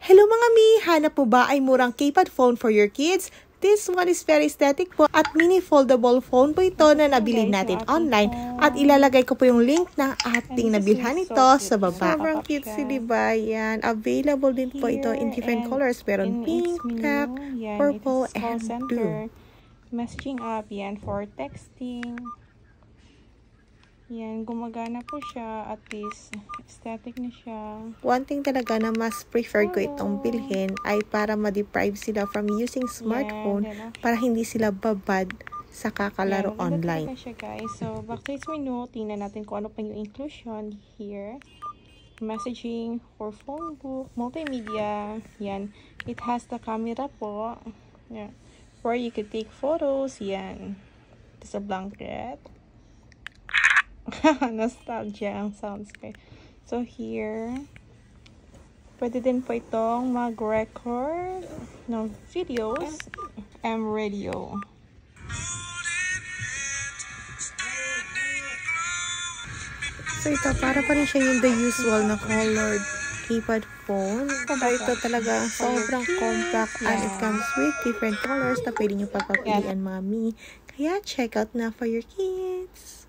Hello mga mi! Hanap mo ba ay murang keypad phone for your kids? This one is very aesthetic po at mini foldable phone po ito na nabili natin online at ilalagay ko po yung link ng ating nabilhan ito sa baba. Sobrang cutesy, diba? Yan. Available din po ito in different colors. Meron pink, black, purple, and blue. Messaging app yan for texting. Yan, gumagana po siya. At least, aesthetic na siya. One thing talaga na mas prefer ko itong bilhin ay para ma-deprive sila from using smartphone para hindi sila babad sa kakalaro online. Siya, guys. So, back to its menu. Tingnan natin kung ano pa yung inclusion here. Messaging for phone book, multimedia. Yan. It has the camera po. Yan. Where you could take photos. Yan. There's a blanket. Nostalgia ang sounds ko. So here, pwede din po itong mag-record ng videos and radio. So ito, para pa rin siya yung the usual na colored keypad phone. So ito talaga sobrang compact and it comes with different colors na pwede nyo pagpapilian, mami. Kaya check out na for your kids!